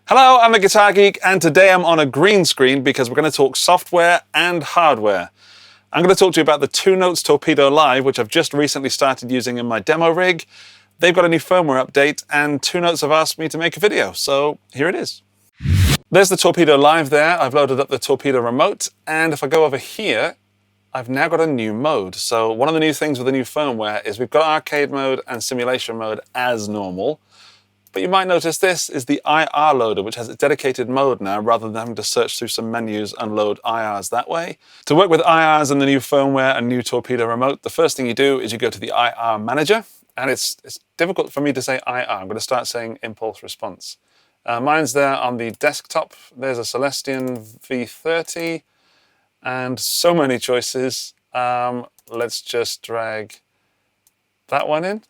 Hello, I'm the Guitar Geek, and today I'm on a green screen because we're going to talk software and hardware. I'm going to talk to you about the twonotes Torpedo Live, which I've just recently started using in my demo rig. They've got a new firmware update, and twonotes have asked me to make a video, so here it is. There's the Torpedo Live there. I've loaded up the Torpedo remote, and if I go over here, I've now got a new mode. So one of the new things with the new firmware is we've got arcade mode and simulation mode as normal. But you might notice this is the IR loader, which has a dedicated mode now, rather than having to search through some menus and load IRs that way. To work with IRs in the new firmware and new Torpedo remote, the first thing you do is you go to the IR manager, and it's difficult for me to say IR. I'm going to start saying impulse response. Mine's there on the desktop. There's a Celestion V30, and so many choices. Let's just drag that one in.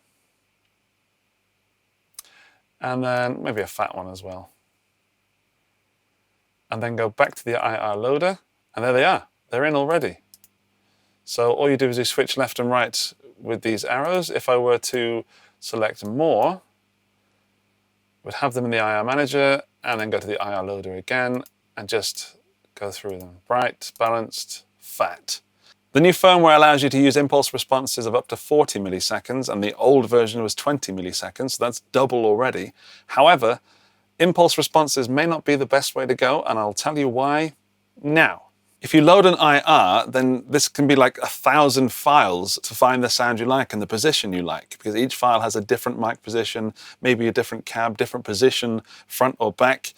And then maybe a fat one as well. And then go back to the IR loader, and there they are. They're in already. So all you do is you switch left and right with these arrows. If I were to select more, would have them in the IR manager, and then go to the IR loader again, and just go through them. Bright, balanced, fat. The new firmware allows you to use impulse responses of up to 40 milliseconds, and the old version was 20 milliseconds, so that's double already. However, impulse responses may not be the best way to go, and I'll tell you why now. If you load an IR, then this can be like 1,000 files to find the sound you like and the position you like, because each file has a different mic position, maybe a different cab, different position, front or back.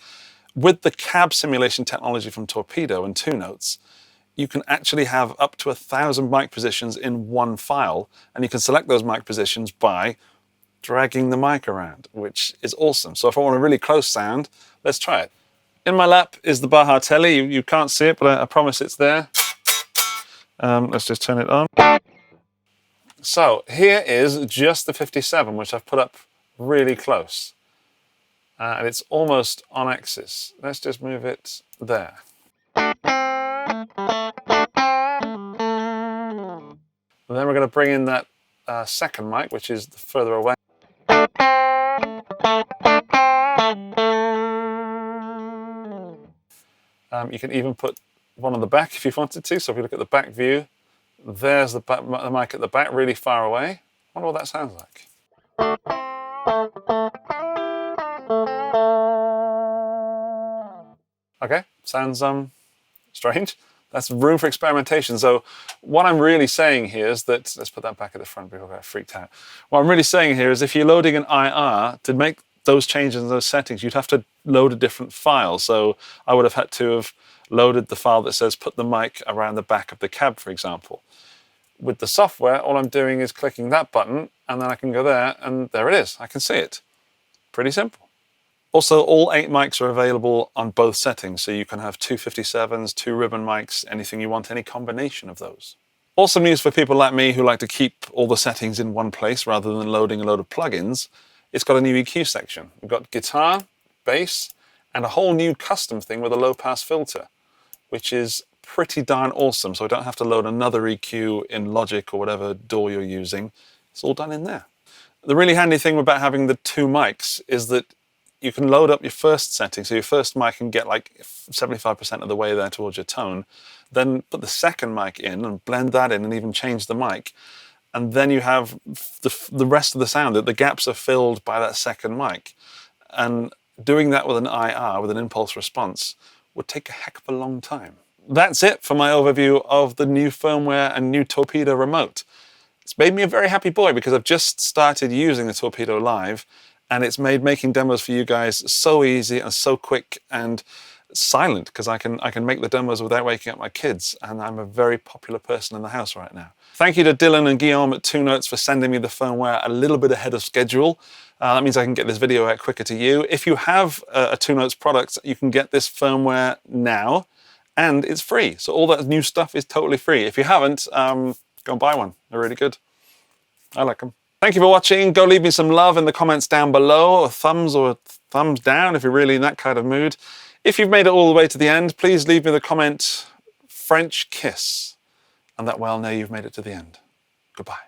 With the cab simulation technology from Torpedo and twonotes, you can actually have up to 1,000 mic positions in one file, and you can select those mic positions by dragging the mic around, which is awesome. So if I want a really close sound, let's try it. In my lap is the Baja Telly. You can't see it, but I promise it's there. Let's just turn it on. So here is just the 57, which I've put up really close. And it's almost on axis. Let's just move it there. And then we're going to bring in that second mic, which is further away. You can even put one on the back if you wanted to. So if you look at the back view, there's the mic at the back, really far away. I wonder what that sounds like. Okay, sounds strange. That's room for experimentation. So what I'm really saying here is that, let's put that back at the front before I get freaked out. What I'm really saying here is if you're loading an IR, to make those changes in those settings, you'd have to load a different file. So I would have had to have loaded the file that says put the mic around the back of the cab, for example. With the software, all I'm doing is clicking that button, and then I can go there, and there it is. I can see it. Pretty simple. Also, all 8 mics are available on both settings, so you can have two 57s, two ribbon mics, anything you want, any combination of those. Awesome news for people like me who like to keep all the settings in one place rather than loading a load of plugins. It's got a new EQ section. We've got guitar, bass, and a whole new custom thing with a low-pass filter, which is pretty darn awesome, so I don't have to load another EQ in Logic or whatever DAW you're using. It's all done in there. The really handy thing about having the two mics is that you can load up your first setting, so your first mic can get like 75% of the way there towards your tone, then put the second mic in and blend that in and even change the mic, and then you have the rest of the sound, that the gaps are filled by that second mic. And doing that with an IR, with an impulse response, would take a heck of a long time. That's it for my overview of the new firmware and new Torpedo remote. It's made me a very happy boy because I've just started using the Torpedo Live, and it's made making demos for you guys so easy and so quick and silent, because I can make the demos without waking up my kids, and I'm a very popular person in the house right now. Thank you to Dylan and Guillaume at twonotes for sending me the firmware a little bit ahead of schedule. That means I can get this video out quicker to you. If you have a twonotes product, you can get this firmware now, and it's free. So all that new stuff is totally free. If you haven't, go and buy one. They're really good. I like them. Thank you for watching. Go leave me some love in the comments down below, or thumbs down if you're really in that kind of mood. If you've made it all the way to the end, please leave me the comment, French kiss. And that way I'll know you've made it to the end. Goodbye.